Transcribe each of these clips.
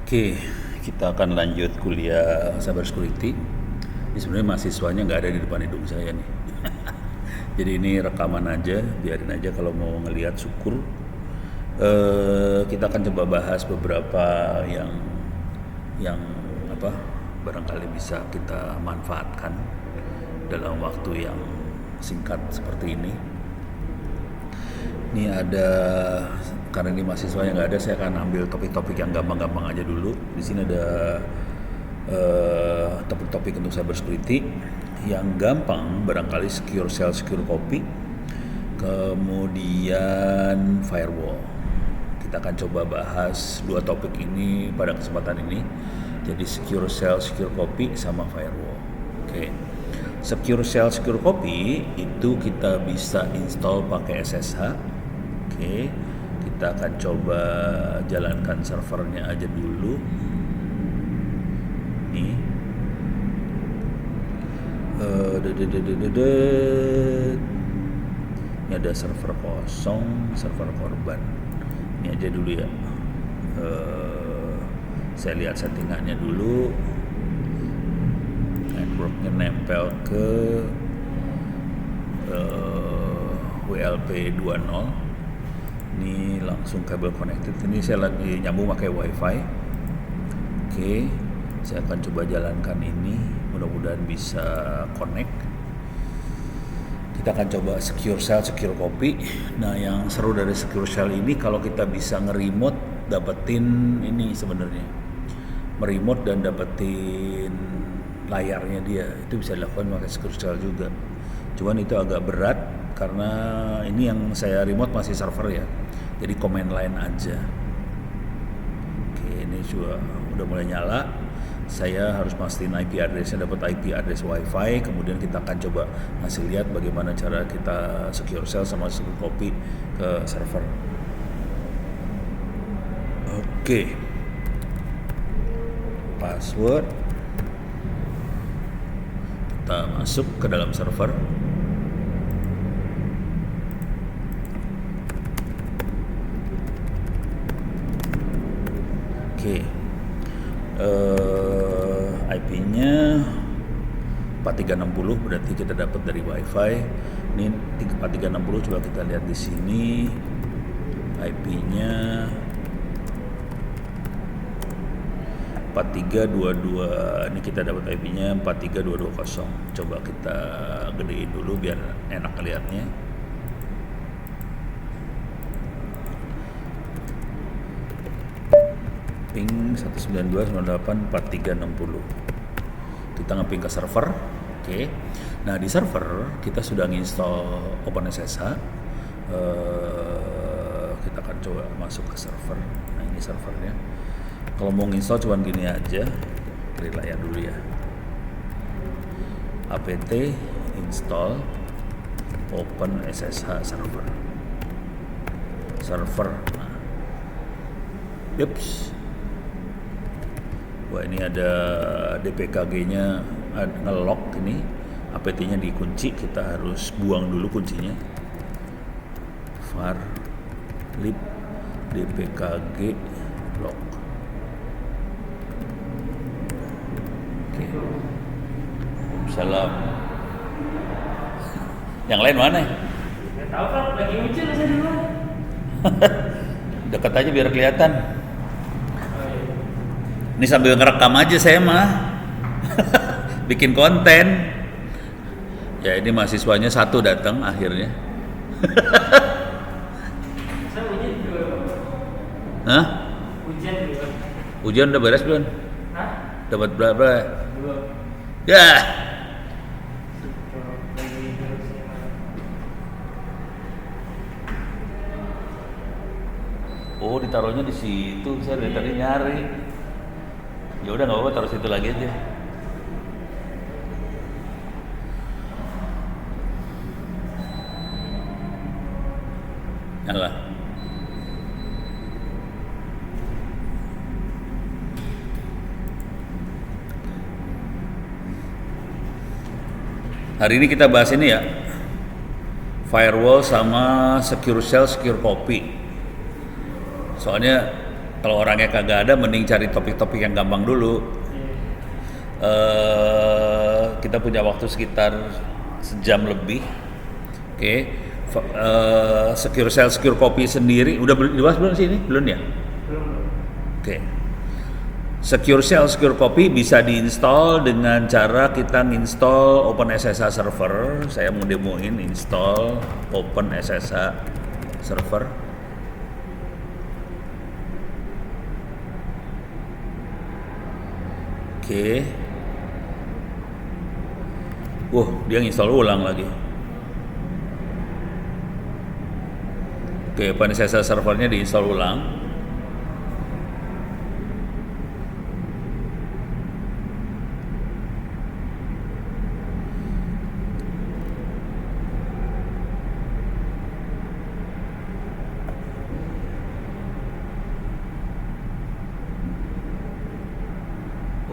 Oke, kita akan lanjut kuliah cyber security. Ini sebenarnya mahasiswanya nggak ada di depan hidung saya nih. Jadi ini rekaman aja, biarin aja kalau mau ngelihat syukur. Kita akan coba bahas beberapa yang apa barangkali bisa kita manfaatkan dalam waktu yang singkat seperti ini. Ini ada, karena ini mahasiswa yang nggak ada, saya akan ambil topik-topik yang gampang-gampang aja dulu. Di sini ada topik-topik untuk cyber security yang gampang, barangkali secure shell, secure copy, kemudian firewall. Kita akan coba bahas dua topik ini pada kesempatan ini. Jadi secure shell, secure copy, sama firewall. Oke. Secure shell, secure copy itu kita bisa install pakai SSH. Oke, kita akan coba jalankan servernya aja dulu. Nih, ini ada server kosong, server korban. Ini aja dulu ya. Saya lihat settingannya dulu. Networknya nempel ke WLP 20. Ini langsung kabel connected. Ini saya lagi nyambung pakai wifi. Oke, saya akan coba jalankan ini, mudah-mudahan bisa connect. Kita akan coba secure shell, secure copy. Nah, yang seru dari secure shell ini kalau kita bisa nge-remote dapetin ini sebenarnya. Meremote dan dapetin layarnya dia, itu bisa dilakukan pakai secure shell juga. Cuman itu agak berat karena ini yang saya remote masih server ya, jadi command line aja. Oke, ini juga udah mulai nyala. Saya harus pastiin IP addressnya, dapat IP address wifi. Kemudian kita akan coba ngasih lihat bagaimana cara kita secure shell sama secure copy ke server. Oke, password, kita masuk ke dalam server. Oke, IP-nya 4360, berarti kita dapat dari wifi. Ini 4360, coba kita lihat di sini IP-nya 4322. Ini kita dapat IP-nya 43220. Coba kita gedein dulu biar enak lihatnya. Ping 192.98.4360. Kita nge-ping ke server. Oke. Nah, di server kita sudah nginstall OpenSSH. Kita akan coba masuk ke server. Nah, ini servernya. Kalau mau nginstall cuman gini aja. Klik layar dulu ya. apt install OpenSSH server. Nah. Yups. Wah, ini ada DPKG-nya nge-lock ini. apt-nya dikunci, kita harus buang dulu kuncinya. var lib dpkg lock. Oke. Salam. Yang lain mana? Nggak tahu kan, lagi hujan saya di luar. Dekat aja biar kelihatan. Ini sambil ngerekam aja saya mah. Bikin konten. Ya, ini mahasiswanya satu datang akhirnya. Saya hujan juga. Hah? Hujan juga. Ujian udah beres belum? Hah? Dapat berapa? Belum. Ya. Lagi terusnya. Oh, ditaruhnya di situ. Saya dari tadi nyari. Ya udah nggak apa-apa, taruh situ lagi aja. Nyala. Hari ini kita bahas ini ya, firewall sama secure shell, secure copy. Soalnya Kalau orangnya kagak ada, mending cari topik-topik yang gampang dulu. Kita punya waktu sekitar sejam lebih. Oke. Secure Shell, Secure Copy sendiri udah dibahas belum sih ini? Belum ya? Belum. Oke. Secure Shell, Secure Copy bisa diinstal dengan cara kita nginstall OpenSSH server. Saya mau demoin install OpenSSH server. Oke. Dia nginstall ulang lagi. Oke, OpenSSH servernya diinstal ulang.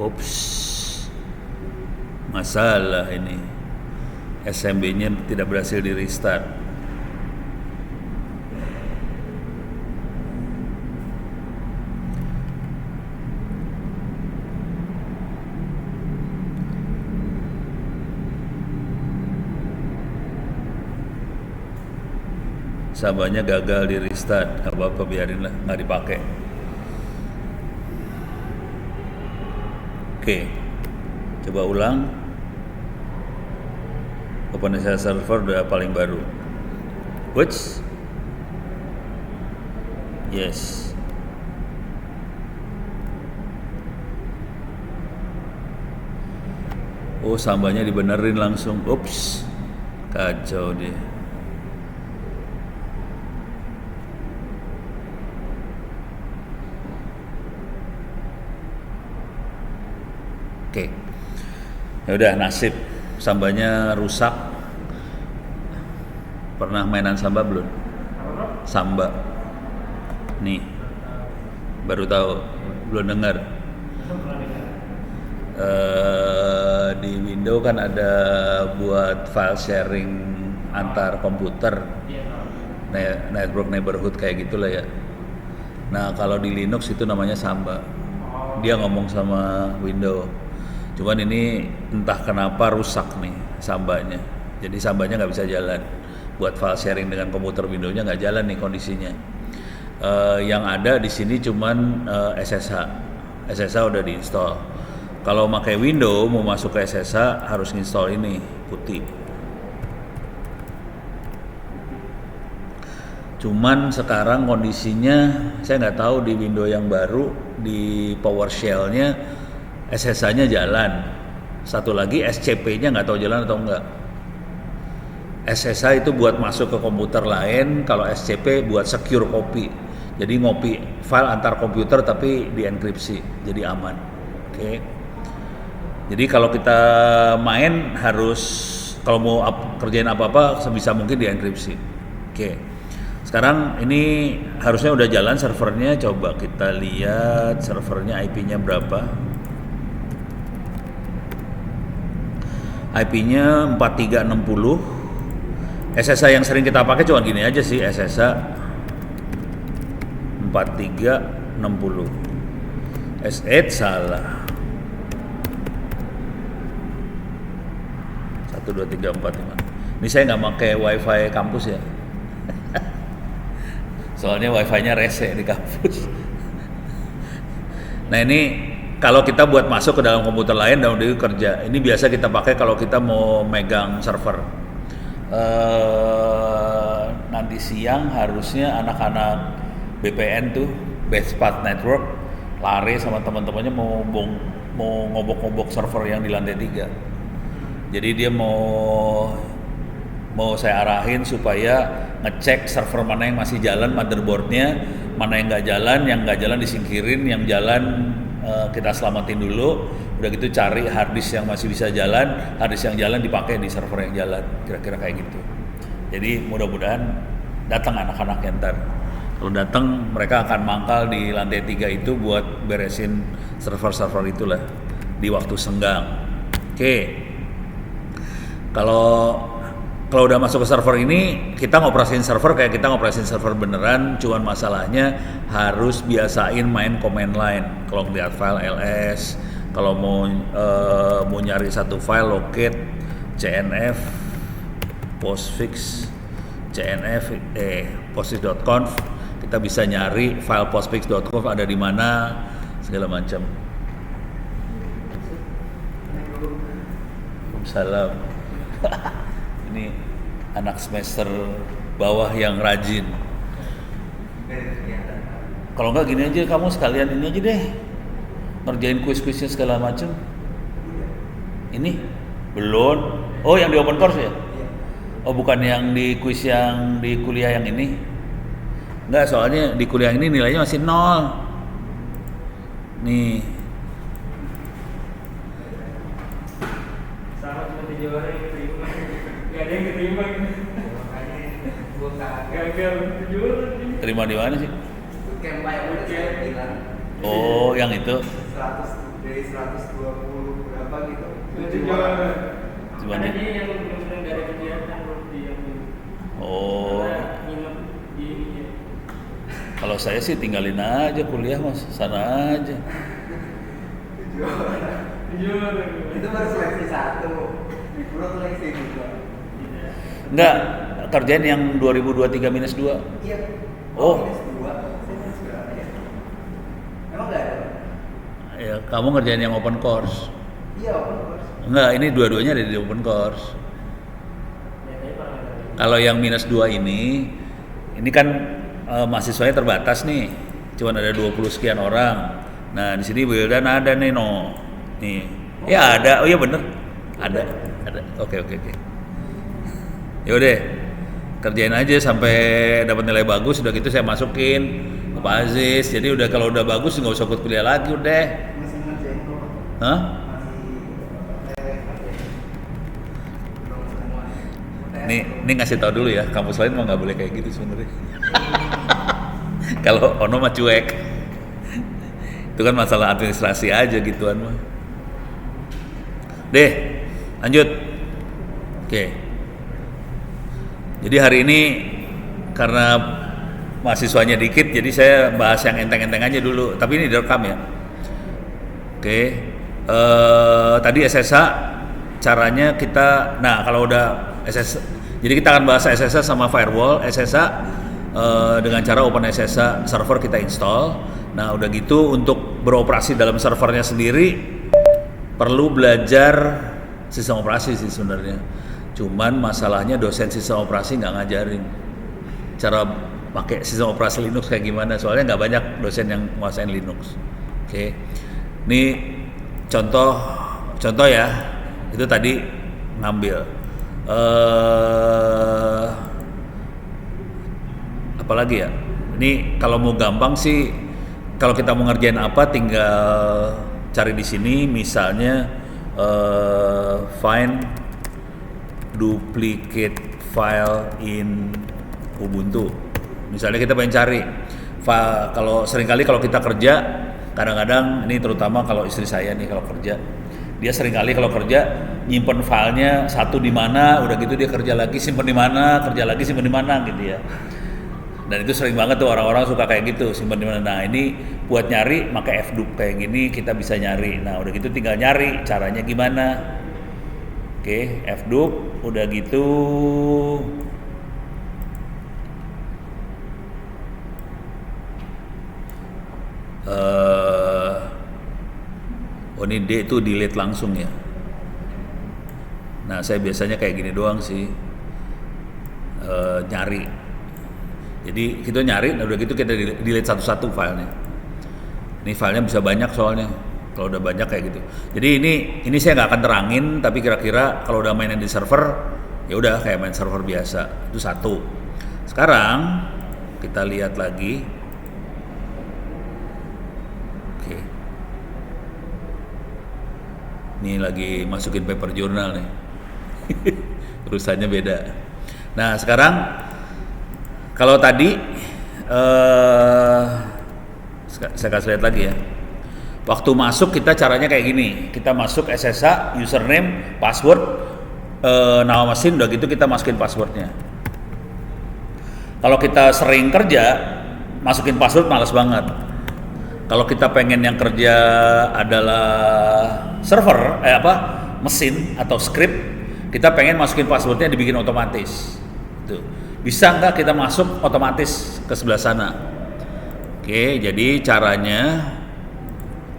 Ups, masalah ini. SMB-nya tidak berhasil di restart. Sabanya gagal di restart, nggak apa-apa, biarin lah, nggak dipakai. Oke, coba ulang. OpenSSH server udah paling baru. Which? Yes. Sambanya dibenerin langsung. Ups, kacau dia. Oke, ya udah, nasib sambanya rusak. Pernah mainan samba belum? Samba, nih, baru tahu, belum dengar. Di Windows kan ada buat file sharing antar komputer, network neighborhood kayak gitulah ya. Nah kalau di Linux itu namanya samba. Dia ngomong sama Windows. Cuman ini entah kenapa rusak nih sambanya. Jadi sambanya nggak bisa jalan. Buat file sharing dengan komputer Windows-nya nggak jalan nih kondisinya. Yang ada di sini cuman SSH. SSH udah diinstal. Kalau pakai Windows mau masuk ke SSH harus install ini putih. Cuman sekarang kondisinya saya nggak tahu di Windows yang baru di PowerShell-nya SSH-nya jalan. Satu lagi SCP-nya nggak tahu jalan atau enggak. SSH itu buat masuk ke komputer lain, kalau SCP buat secure copy. Jadi ngopi file antar komputer tapi dienkripsi, jadi aman. Oke. Jadi kalau kita main harus, kalau mau kerjain apa-apa sebisa mungkin dienkripsi. Oke. Sekarang ini harusnya udah jalan servernya. Coba kita lihat servernya IP-nya berapa. IP-nya 4360. SSH yang sering kita pakai cuma gini aja sih, SSH 4360. S8 salah. 1 2 3 4 5. Ini saya nggak pakai WiFi kampus ya. Soalnya WiFi-nya rese di kampus. Nah ini kalau kita buat masuk ke dalam komputer lain dan udah kerja, ini biasa kita pakai kalau kita mau megang server. Nanti siang harusnya anak-anak BPN tuh, Best Path Network, lari sama teman-temannya mau ngobok-ngobok server yang di lantai 3. Jadi dia mau saya arahin supaya ngecek server mana yang masih jalan, motherboardnya, mana yang nggak jalan disingkirin, yang jalan kita selamatin dulu. Udah gitu cari harddisk yang masih bisa jalan, harddisk yang jalan dipakai di server yang jalan, kira-kira kayak gitu. Jadi mudah-mudahan datang anak-anaknya ntar. Kalau datang mereka akan mangkal di lantai 3 itu buat beresin server-server itulah di waktu senggang. Oke. Kalau kalau udah masuk ke server ini, kita ngoperasin server kayak kita ngoperasin server beneran, cuman masalahnya harus biasain main command line. Kalau ngeliat file ls, kalau mau nyari satu file locate cnf postfix cnf postfix.conf, kita bisa nyari file postfix.conf ada di mana segala macam. Salam. Ini anak semester bawah yang rajin. Kalau enggak gini aja, kamu sekalian ini aja deh, ngerjain kuis-kuisnya segala macam. Ini belum. Oh, yang di open course ya? Oh, bukan yang di kuis yang di kuliah yang ini? Enggak, soalnya di kuliah ini nilainya masih 0. Nih. Sama seperti juara yang terima. Gak ada yang terima gitu. Makanya gue gagal juara. Terima di mana sih? Camp yang udah saya bilang. Oh, yang itu. 100 dari 120 berapa gitu. Itu juara. Cuman Karena di- dia yang benar-benar gak ada kegiatan belum dia. Oh, Nginep di ini ya. kalau saya sih tinggalin aja kuliah mas, sana aja. Juara. Itu baru seleksi 1. Belum seleksi 2. Enggak, kerjaan yang 2023 minus 2. Iya. Oh. Minus 2. Saya minus berapa ya? Emang enggak ada? Ya, kamu ngerjain yang open course. Iya, open course. Enggak, ini dua-duanya ada di open course. Ya, tapi pernah. Kalau yang minus 2 ini kan mahasiswanya terbatas nih. Cuman ada 20 sekian orang. Nah, di sini Wildan ada nih, no. Nih. Ya ada. Oh iya bener. Ada. Oke. Yaudah. Kerjain aja sampai dapat nilai bagus, udah gitu saya masukin ke Pak Aziz. Jadi udah kalau udah bagus nggak usah ikut kuliah lagi udah. Masih ngerjain kok. Hah? Masih belum semua. Ini ngasih tahu dulu ya, kampus lain mah nggak boleh kayak gitu sebenarnya. Kalau Ono mah cuek. Itu kan masalah administrasi aja gituan mah. Deh, lanjut. Oke. Jadi hari ini karena mahasiswanya dikit, jadi saya bahas yang enteng-enteng aja dulu. Tapi ini direkam ya. Oke. Tadi SSH caranya kita, nah kalau udah SSH, jadi kita akan bahas SSH sama firewall. SSH dengan cara open SSH server kita install. Nah udah gitu untuk beroperasi dalam servernya sendiri perlu belajar sistem operasi sih sebenarnya. Cuman masalahnya dosen sistem operasi nggak ngajarin cara pakai sistem operasi Linux kayak gimana. Soalnya nggak banyak dosen yang nguasain Linux. Oke, ini contoh ya. Itu tadi ngambil. Apalagi ya? Ini kalau mau gampang sih, kalau kita mau ngerjain apa tinggal cari di sini. Misalnya find duplicate file in Ubuntu. Misalnya kita pengen cari file, kalau seringkali kalau kita kerja, kadang-kadang ini terutama kalau istri saya nih kalau kerja, dia seringkali kalau kerja nyimpen filenya satu di mana, udah gitu dia kerja lagi simpen di mana, kerja lagi simpen di mana gitu ya. Dan itu sering banget tuh orang-orang suka kayak gitu, simpen di mana. Nah ini buat nyari pakai fdup kayak gini kita bisa nyari. Nah udah gitu tinggal nyari caranya gimana. Oke, fdup udah gitu. Oh ini D itu delete langsung ya. Nah saya biasanya kayak gini doang sih, nyari. Jadi kita nyari, udah gitu kita delete satu-satu filenya. Ini filenya bisa banyak soalnya. Kalau udah banyak kayak gitu. Jadi ini saya nggak akan terangin, tapi kira-kira kalau udah mainin di server, ya udah kayak main server biasa. Itu satu. Sekarang kita lihat lagi. Oke. Ini lagi masukin paper journal nih. Urusannya beda. Nah sekarang kalau tadi saya kasih lihat lagi ya. Waktu masuk kita caranya kayak gini. Kita masuk SSH, username, password. nama mesin, udah gitu kita masukin passwordnya. Kalau kita sering kerja, masukin password males banget. Kalau kita pengen yang kerja adalah server, mesin atau script, kita pengen masukin passwordnya dibikin otomatis. Tuh. Bisa nggak kita masuk otomatis ke sebelah sana? Oke, jadi caranya,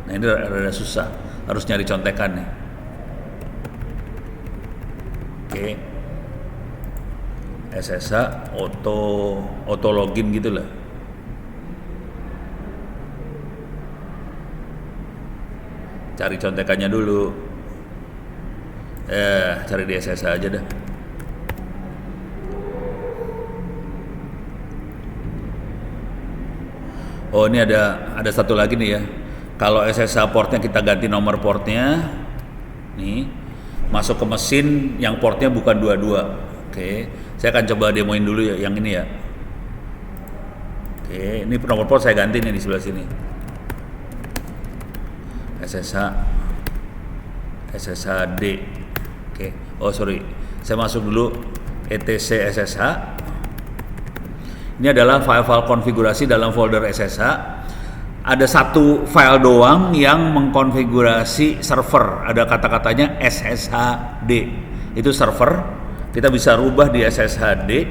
nah ini rada susah, harus nyari contekan nih. Oke. SSH auto login gitu lah. Cari contekannya dulu. Cari di SSH aja dah. Oh, ini ada satu lagi nih ya. Kalau SSH portnya kita ganti nomor portnya. Nih, masuk ke mesin yang portnya bukan 22. Oke, saya akan coba demoin dulu ya yang ini ya. Oke, ini nomor port saya ganti nih di sebelah sini. SSHD. Oke, oh sorry, saya masuk dulu etc SSH. Ini adalah file-file konfigurasi dalam folder SSH. Ada satu file doang yang mengkonfigurasi server. Ada kata-katanya SSHD. Itu server. Kita bisa rubah di SSHD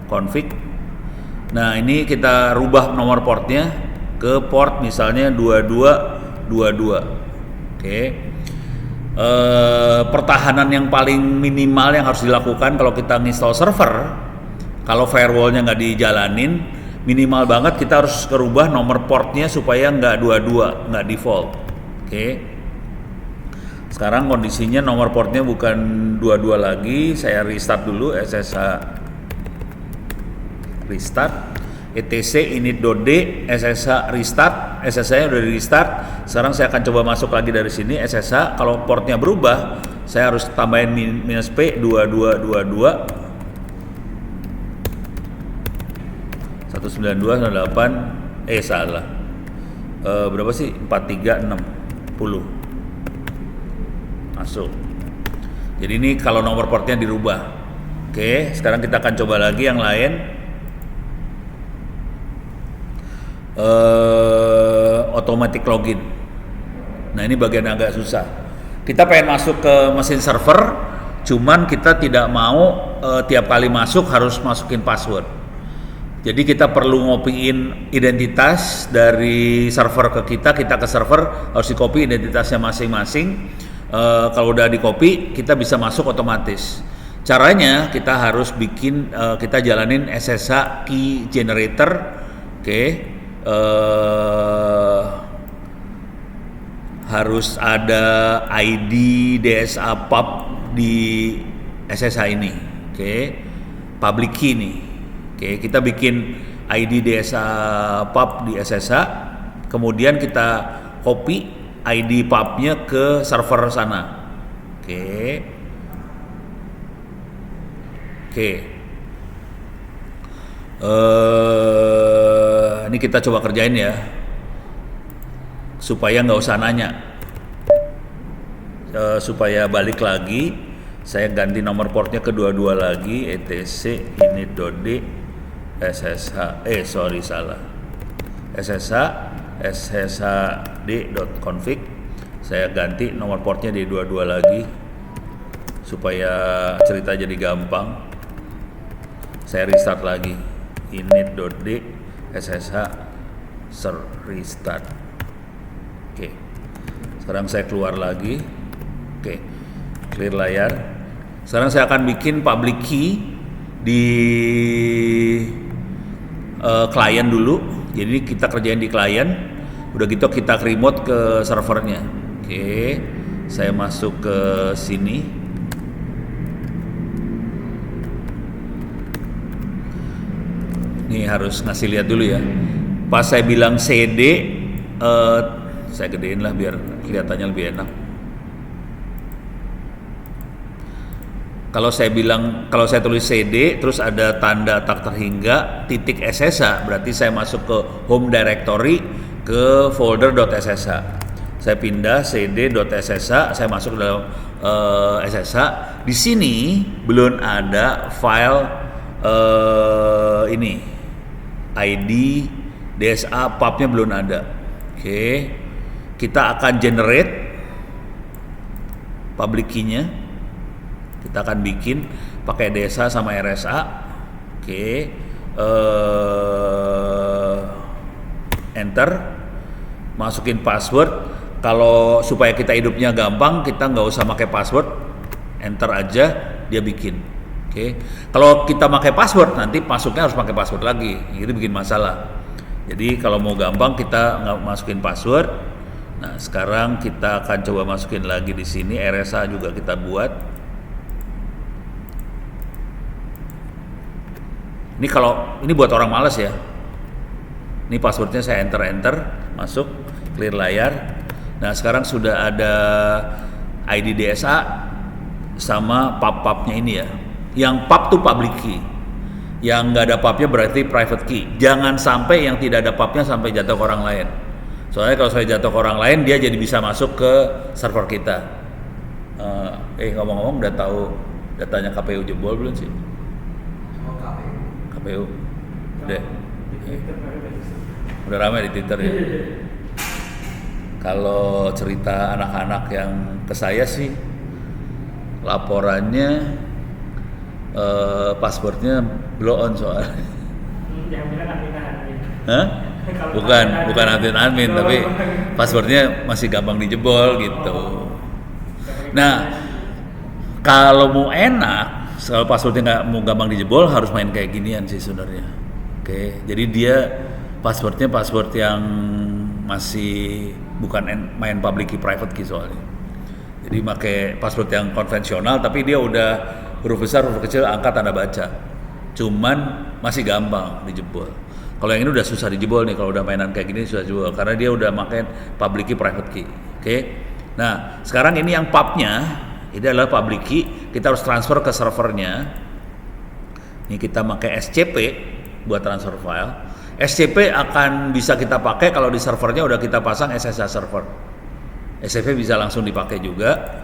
config. Nah, ini kita rubah nomor portnya ke port misalnya 2222. Oke. Pertahanan yang paling minimal yang harus dilakukan kalau kita install server, kalau firewallnya nggak dijalanin, minimal banget kita harus kerubah nomor portnya supaya nggak 22, nggak default. Oke. Sekarang kondisinya nomor portnya bukan 22 lagi. Saya restart dulu SSH. Restart etc init.d SSH restart. SSH-nya udah di restart. Sekarang saya akan coba masuk lagi dari sini SSH. Kalau portnya berubah, saya harus tambahin minus P 2222 192.98 salah. Berapa sih? 4360 masuk. Jadi ini kalau nomor portnya dirubah. Oke, sekarang kita akan coba lagi yang lain. Automatic login. Nah, ini bagian agak susah. Kita pengen masuk ke mesin server, cuman kita tidak mau tiap kali masuk harus masukin password. Jadi kita perlu ngopiin identitas dari server ke kita ke server, harus dikopi identitasnya masing-masing. Kalau udah di copy, kita bisa masuk otomatis. Caranya kita harus bikin, kita jalanin SSH key generator. Oke, harus ada ID DSA pub di SSH ini. Oke, public key nih. Oke, kita bikin ID DSA pub di SSH, kemudian kita copy ID pubnya ke server sana. Oke. Ini kita coba kerjain ya, supaya nggak usah nanya. Supaya balik lagi, saya ganti nomor portnya ke 22 lagi, etc init.d SSH. Salah. sshd.config. Saya ganti nomor portnya di 22 lagi supaya cerita jadi gampang. Saya restart lagi init.d ssh restart. Oke. Sekarang saya keluar lagi. Oke. Clear layar. Sekarang saya akan bikin public key di klien dulu. Jadi kita kerjain di klien, udah gitu kita remote ke servernya. Oke, saya masuk ke sini. Nih harus ngasih lihat dulu ya. Pas saya bilang CD, saya gedein lah biar kelihatannya lebih enak. Kalau saya tulis CD, terus ada tanda tak terhingga, titik SSH, berarti saya masuk ke home directory, ke folder .ssh. Saya pindah cd.ssh, saya masuk ke dalam SSH. Di sini belum ada file ini ID DSA pubnya belum ada. Oke, kita akan generate public key-nya. Kita akan bikin pakai DSA sama RSA. Oke, enter, masukin password. Kalau supaya kita hidupnya gampang, kita nggak usah pakai password, enter aja, dia bikin. Oke, kalau kita pakai password, nanti masuknya harus pakai password lagi, itu bikin masalah. Jadi kalau mau gampang, kita nggak masukin password. Nah, sekarang kita akan coba masukin lagi di sini, RSA juga kita buat. Ini kalau ini buat orang malas ya. Ini passwordnya saya enter, masuk, clear layar. Nah, sekarang sudah ada ID DSA sama pub-pubnya ini ya. Yang pub tuh public key. Yang nggak ada pubnya berarti private key. Jangan sampai yang tidak ada pubnya sampai jatuh ke orang lain. Soalnya kalau saya jatuh ke orang lain, dia jadi bisa masuk ke server kita. Ngomong-ngomong, udah tahu datanya KPU jebol belum sih? Oh, KPU. Udah. Udah ramai di Twitter ya. Kalau cerita anak-anak yang ke saya sih, laporannya passwordnya blow on soalnya. Jangan bilang admin. Hah? Bukan admin, tapi passwordnya masih gampang dijebol gitu. Nah, kalau mau enak, kalau passwordnya nggak mau gampang dijebol, harus main kayak ginian sih sebenarnya. Oke, jadi dia passwordnya password yang masih bukan main public key private key soalnya. Jadi pakai password yang konvensional, tapi dia udah huruf besar, huruf kecil, angka, tanda baca. Cuman masih gampang dijebol. Kalau yang ini udah susah dijebol nih, kalau udah mainan kayak gini susah dijebol karena dia udah pakai public key private key. Oke. Nah, sekarang ini yang pubnya, ini adalah public key, kita harus transfer ke servernya. Ini kita pakai SCP buat transfer file. SCP akan bisa kita pakai kalau di servernya udah kita pasang SSH server. SCP bisa langsung dipakai juga.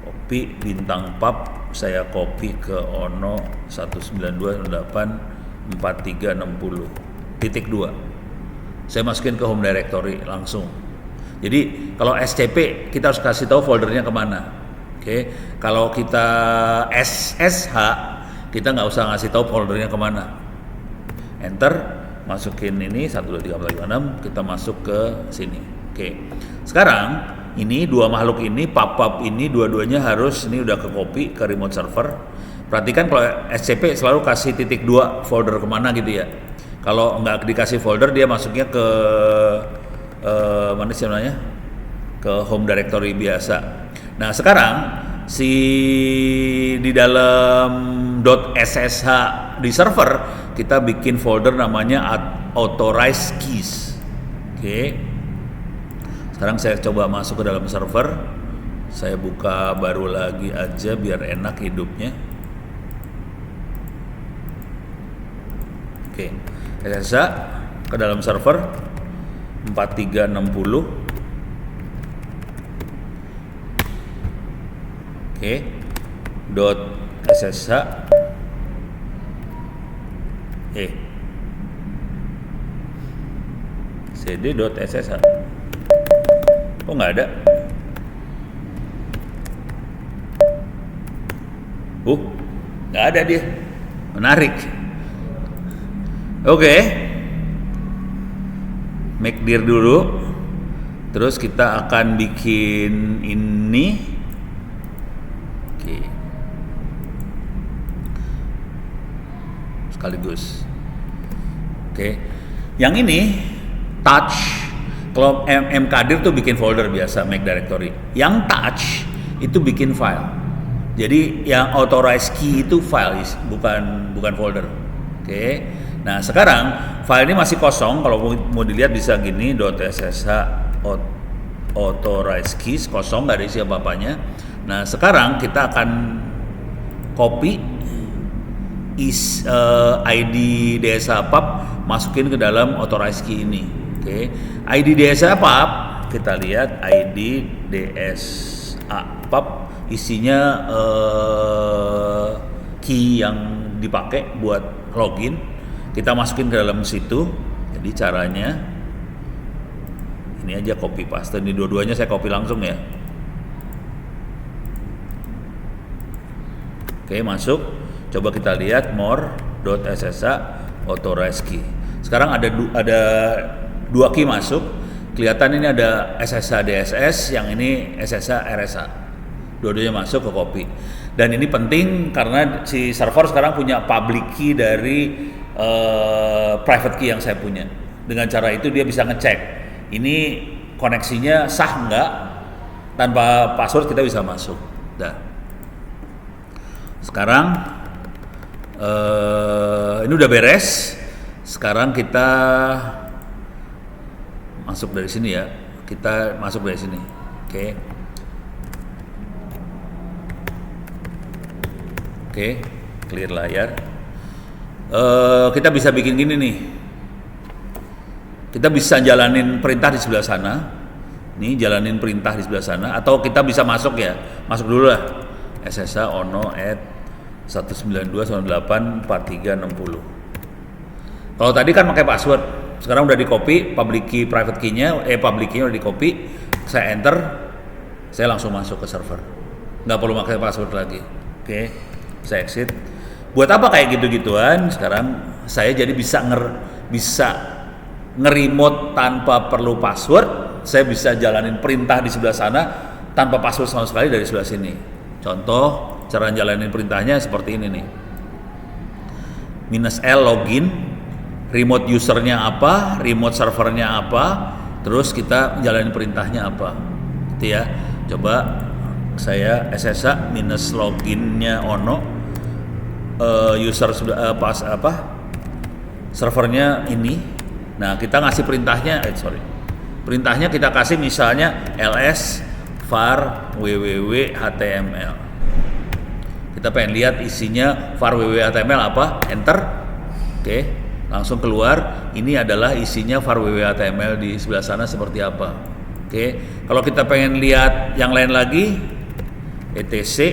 Copy bintang pub, saya copy ke ono 192.168.4360.2. Saya masukin ke home directory langsung. Jadi kalau SCP kita harus kasih tahu foldernya kemana. Oke, kalau kita SSH kita nggak usah ngasih tahu foldernya kemana. Enter, masukin ini 123.456, kita masuk ke sini. Oke. Sekarang ini dua makhluk ini, pub ini dua-duanya harus ini udah ke copy ke remote server. Perhatikan kalau SCP selalu kasih .2 folder kemana gitu ya. Kalau nggak dikasih folder dia masuknya ke mana sih namanya? Ke home directory biasa. Nah, sekarang di dalam .ssh di server kita bikin folder namanya authorized keys. Oke. Sekarang saya coba masuk ke dalam server. Saya buka baru lagi aja biar enak hidupnya. Oke. SSH ke dalam server 4360. Oke. .ssh cd.ssh. Oh, nggak ada. Nggak ada dia. Menarik. Oke. Make dir dulu. Terus kita akan bikin ini. Oke. Sekaligus. Oke. Yang ini touch. Kalau mkdir tuh bikin folder biasa, make directory. Yang touch itu bikin file. Jadi yang authorized key itu file, bukan folder. Oke. Nah, sekarang file ini masih kosong. Kalau mau dilihat bisa gini, .ssh authorized keys kosong, nggak ada isi apa-apanya. Nah, sekarang kita akan copy ID DSA pub, masukin ke dalam authorized key ini. Oke. ID DSA pub kita lihat ID DSA pub isinya key yang dipakai buat login, kita masukin ke dalam situ. Jadi caranya ini aja, copy paste. Ini dua-duanya saya copy langsung ya. Oke, masuk. Coba kita lihat more.ssa authorized key. Sekarang ada dua key masuk. Kelihatan ini ada SSH DSS, yang ini SSH RSA. Dua-duanya masuk ke copy. Dan ini penting karena si server sekarang punya public key dari private key yang saya punya. Dengan cara itu dia bisa ngecek ini koneksinya sah enggak, tanpa password kita bisa masuk. Dah. Sekarang ini udah beres. Sekarang kita masuk dari sini ya. Kita masuk dari sini. Oke, clear layar. Kita bisa bikin gini nih. Kita bisa jalanin perintah di sebelah sana. Nih, jalanin perintah di sebelah sana. Atau kita bisa masuk ya. Masuk dulu lah. SSH ono at 192.168.4360. Kalau tadi kan pakai password. Sekarang udah di copy, public key, private key-nya, public key-nya udah di copy. Saya enter, saya langsung masuk ke server. Nggak perlu pakai password lagi. Oke, saya exit. Buat apa kayak gitu-gituan? Sekarang saya jadi bisa nge-remote tanpa perlu password. Saya bisa jalanin perintah di sebelah sana tanpa password sama sekali dari sebelah sini. Contoh cara jalanin perintahnya seperti ini nih. -L login, remote usernya apa, remote servernya apa, terus kita jalanin perintahnya apa. Gitu ya. Coba saya SSH -loginnya ono, user servernya ini. Nah, kita ngasih perintahnya, perintahnya kita kasih misalnya ls var www html. Kita pengen lihat isinya var www html apa, enter. Oke, langsung keluar. Ini adalah isinya var www html di sebelah sana seperti apa. Oke, kalau kita pengen lihat yang lain lagi, etc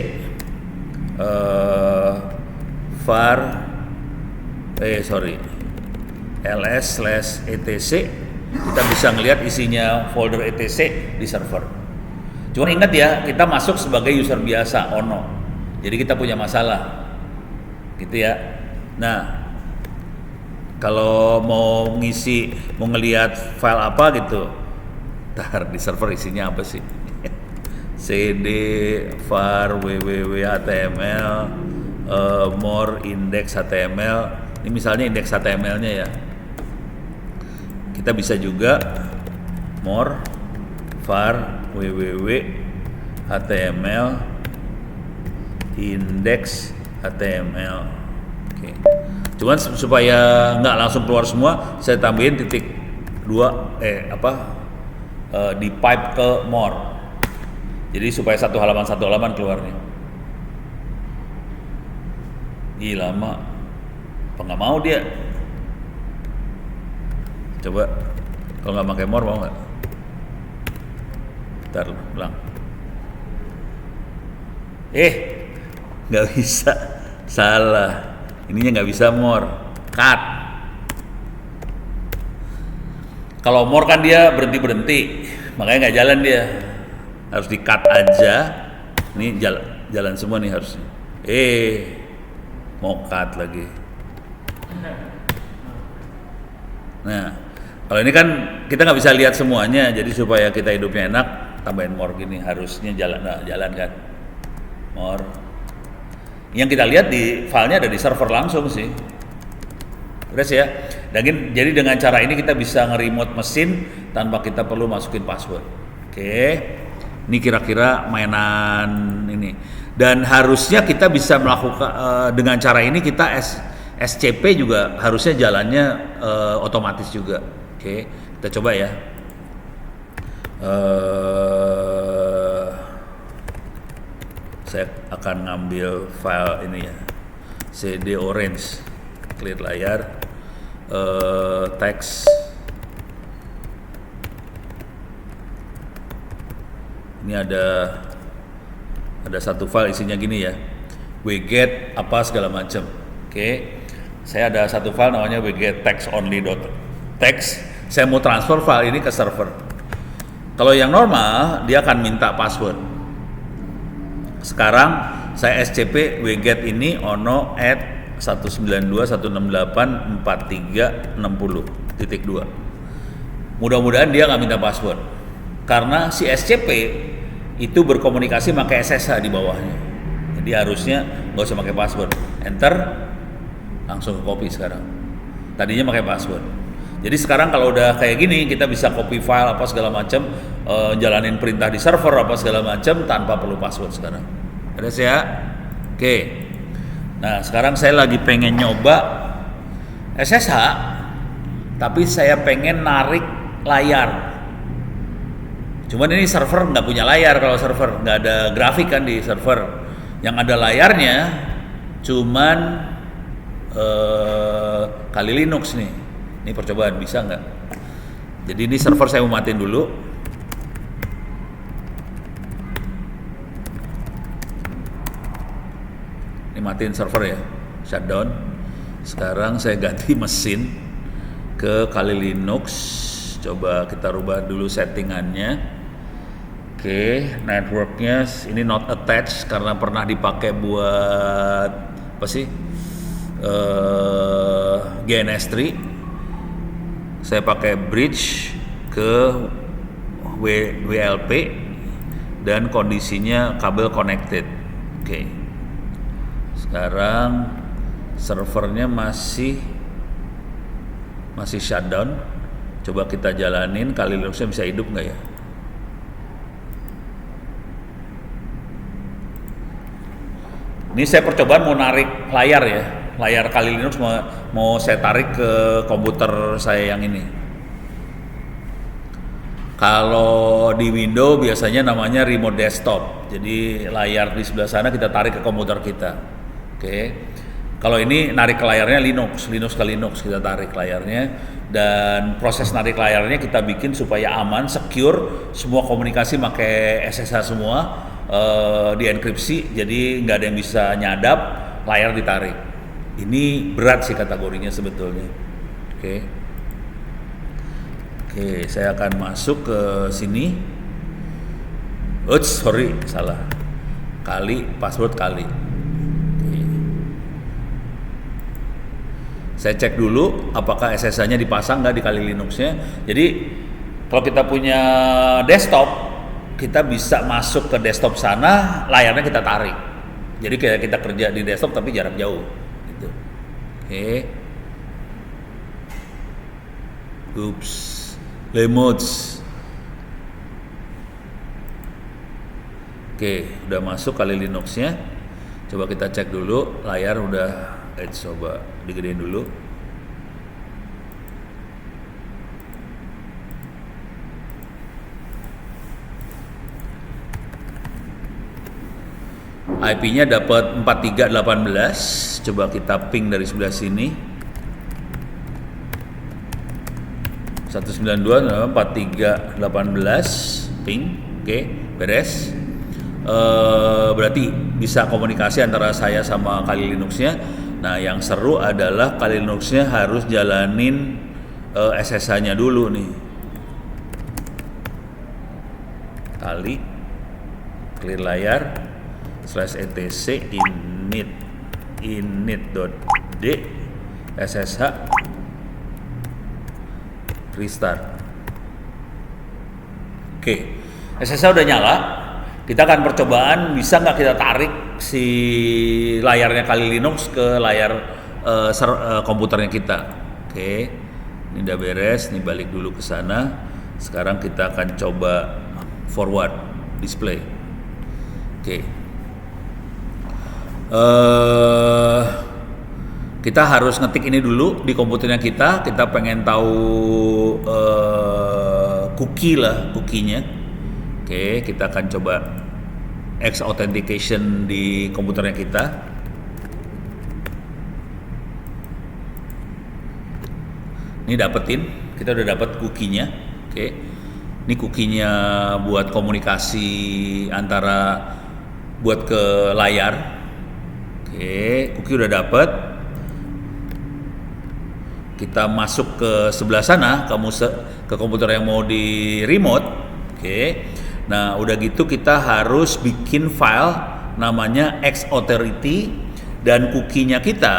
ls/etc, kita bisa ngelihat isinya folder etc di server. Cuma ingat ya, kita masuk sebagai user biasa ono, jadi kita punya masalah gitu ya. Nah, kalau mau ngelihat file apa gitu, ntar di server isinya apa sih? cd var www html more index html. Ini misalnya index html-nya ya. Kita bisa juga more var www html index html. Oke. Cuman supaya nggak langsung keluar semua, saya tambahin titik 2 di pipe ke more. Jadi supaya satu halaman keluarnya. Ih, lama. Apa nggak mau dia? Coba kalau nggak pakai more mau nggak? Ntar ulang. Nggak bisa. Salah. Ininya nggak bisa more. Cut. Kalau more kan dia berhenti, makanya nggak jalan dia. Harus di cut aja. Ini jalan semua nih harusnya. Mau cut lagi. Nah, kalau ini kan kita nggak bisa lihat semuanya, jadi supaya kita hidupnya enak, tambahin more gini, harusnya jalan kan. More. Yang kita lihat di filenya ada di server langsung sih. Udah sih ya. Jadi dengan cara ini kita bisa nge-remote mesin tanpa kita perlu masukin password. Oke. Ini kira-kira mainan ini. Dan harusnya kita bisa melakukan dengan cara ini kita SCP juga harusnya jalannya otomatis juga. Oke, kita coba ya. Saya akan ngambil file ini ya, cd orange, clear layar, teks Ini ada satu file isinya gini ya, wget apa segala macam. Oke, saya ada satu file namanya wget text only.txt. Saya mau transfer file ini ke server. Kalau yang normal dia akan minta password. Sekarang saya SCP wget ini ono at 192.168.43.60.2. Mudah-mudahan dia nggak minta password, karena si SCP itu berkomunikasi pakai SSH di bawahnya. Jadi harusnya nggak usah pakai password. Enter, langsung ke copy sekarang. Tadinya pakai password. Jadi sekarang kalau udah kayak gini, kita bisa copy file apa segala macam, jalanin perintah di server apa segala macam tanpa perlu password sekarang. Ada ya? Oke. Nah sekarang saya lagi pengen nyoba SSH, tapi saya pengen narik layar. Cuman ini server nggak punya layar. Kalau server nggak ada grafik kan di server. Yang ada layarnya cuman Kali Linux nih. Ini percobaan bisa nggak? Jadi ini server saya mau matiin dulu. Ini matiin server ya, shutdown. Sekarang saya ganti mesin ke Kali Linux. Coba kita rubah dulu settingannya. Oke, networknya ini not attached karena pernah dipakai buat apa sih? GNS3. Saya pakai bridge ke WLP dan kondisinya kabel connected. Oke. Sekarang servernya masih shutdown. Coba kita jalanin, Kali Linuxnya bisa hidup nggak ya? Ini saya percobaan mau narik layar ya, layar Kali Linux mau saya tarik ke komputer saya yang ini. Kalau di Windows biasanya namanya remote desktop, jadi layar di sebelah sana kita tarik ke komputer kita. Oke. Kalau ini narik ke layarnya Linux ke Linux kita tarik layarnya, dan proses narik layarnya kita bikin supaya aman, secure, semua komunikasi pakai SSH semua. Dienkripsi, jadi nggak ada yang bisa nyadap, layar ditarik. Ini berat sih kategorinya sebetulnya. Oke, saya akan masuk ke sini. Sorry, salah. Password Kali. Oke. Saya cek dulu apakah SSH-nya dipasang nggak di Kali Linux-nya. Jadi kalau kita punya desktop, kita bisa masuk ke desktop sana, layarnya kita tarik. Jadi kayak kita kerja di desktop tapi jarak jauh gitu. Oke. Oops. Lemons. Oke, udah masuk Kali Linux-nya. Coba kita cek dulu, layar udah coba digedein dulu. IP-nya dapat 4318. Coba kita ping dari sebelah sini. 192.4318 ping. Oke, beres. Berarti bisa komunikasi antara saya sama Kali Linux-nya. Nah, yang seru adalah Kali Linux-nya harus jalanin SSH-nya dulu nih. Kali clear layar /etc init.d SSH restart. Oke, SSH udah nyala. Kita akan percobaan bisa nggak kita tarik si layarnya Kali Linux ke layar komputernya kita. Oke, ini udah beres. Nih balik dulu ke sana. Sekarang kita akan coba forward display. Oke. Kita harus ngetik ini dulu di komputernya kita. Kita pengen tahu cookie-nya. Oke, kita akan coba X authentication di komputernya kita. Ini dapetin, kita udah dapat cookie-nya. Oke. Ini cookie-nya buat komunikasi antara buat ke layar. Oke, cookie udah dapet. Kita masuk ke sebelah sana, ke komputer yang mau di remote. Oke. Nah, udah gitu kita harus bikin file namanya X-Authority dan cookie-nya kita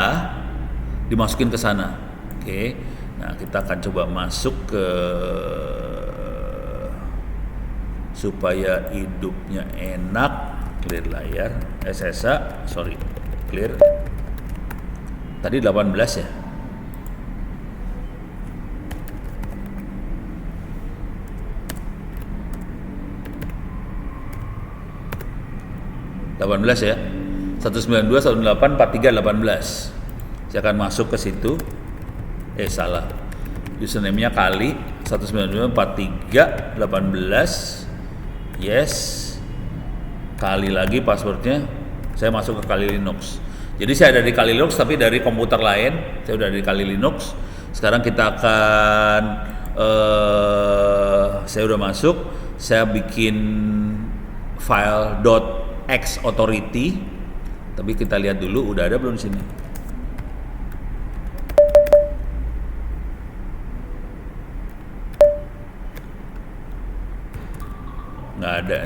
dimasukin ke sana. Oke. Nah, kita akan coba masuk ke supaya hidupnya enak. Clear layar, SSA, sorry, clear. Tadi 18 ya. Ya, 192, 108, 43, 18. Saya akan masuk ke situ. Salah. Username-nya kali 192, 43, 18. Yes. Kali lagi passwordnya. Saya masuk ke Kali Linux. Jadi saya ada di Kali Linux tapi dari komputer lain. Saya udah di Kali Linux. Sekarang kita akan saya udah masuk. Saya bikin file .x-authority, tapi kita lihat dulu udah ada belum sini. Nggak ada.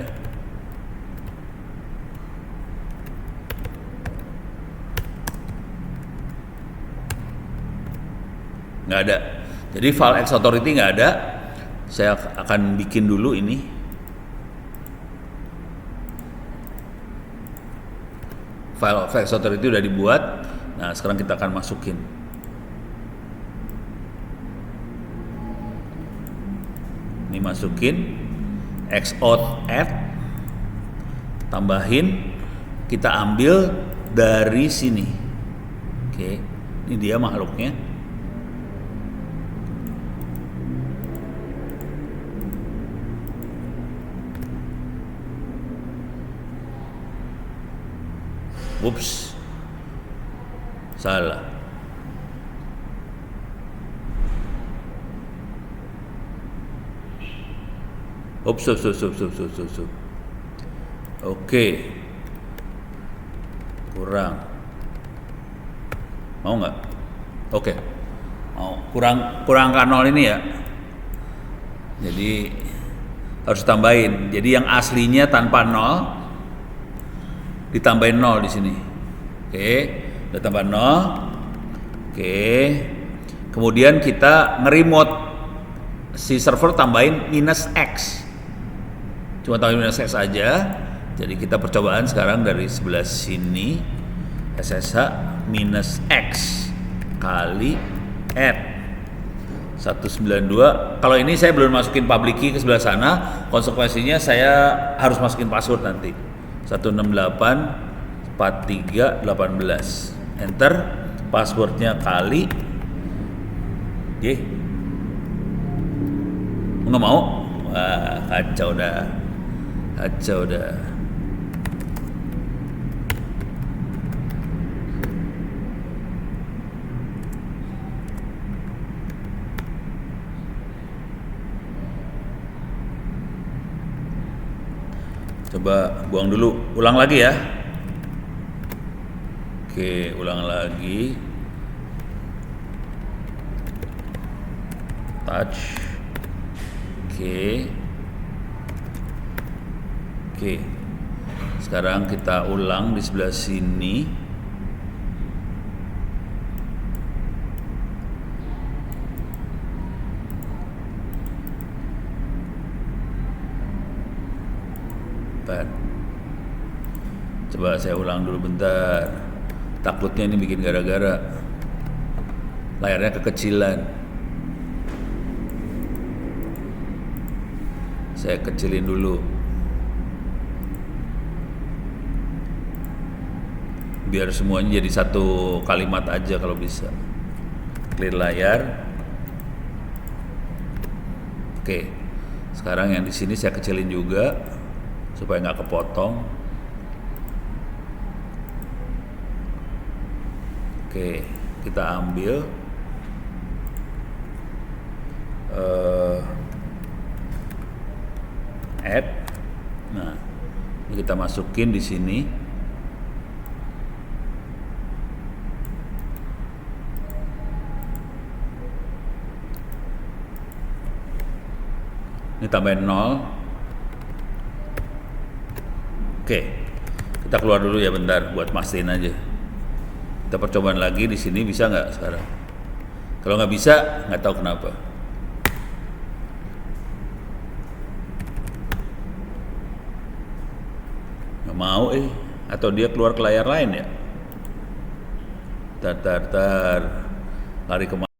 Nggak ada. Jadi file X-Authority nggak ada. Saya akan bikin dulu ini. File X-Authority udah dibuat. Nah, sekarang kita akan masukin. Ini masukin X-Auth add, tambahin, kita ambil dari sini. Oke, ini dia makhluknya. Ups, salah. Ups. Oke, kurang. Mau nggak? Oke, mau. Kurang ke 0 ini ya. Jadi harus tambahin. Jadi yang aslinya tanpa 0 ditambahin 0 di sini. Oke, udah tambah 0. Oke. Kemudian kita nge-remote si server tambahin -x. Cuma tambahin -x aja. Jadi kita percobaan sekarang dari sebelah sini. SSH -x kali add 192. Kalau ini saya belum masukin public key ke sebelah sana, konsekuensinya saya harus masukin password nanti. 168 43 18. Enter, passwordnya kali. Nggak mau? Wah, kacau dah. Coba buang dulu, ulang lagi ya. Oke, ulang lagi. Touch. Oke. Sekarang kita ulang di sebelah sini. Coba saya ulang dulu bentar. Takutnya ini bikin gara-gara. Layarnya kekecilan. Saya kecilin dulu. Biar semuanya jadi satu kalimat aja kalau bisa. Clear layar. Oke. Sekarang yang di sini saya kecilin juga supaya nggak kepotong. Oke, kita ambil add. Nah, ini kita masukin di sini. Ini tambahin 0. Oke, kita keluar dulu ya bentar buat mastiin aja. Kita percobaan lagi di sini, bisa nggak sekarang? Kalau nggak bisa, nggak tahu kenapa. Nggak mau atau dia keluar ke layar lain ya? Tar, lari kemana?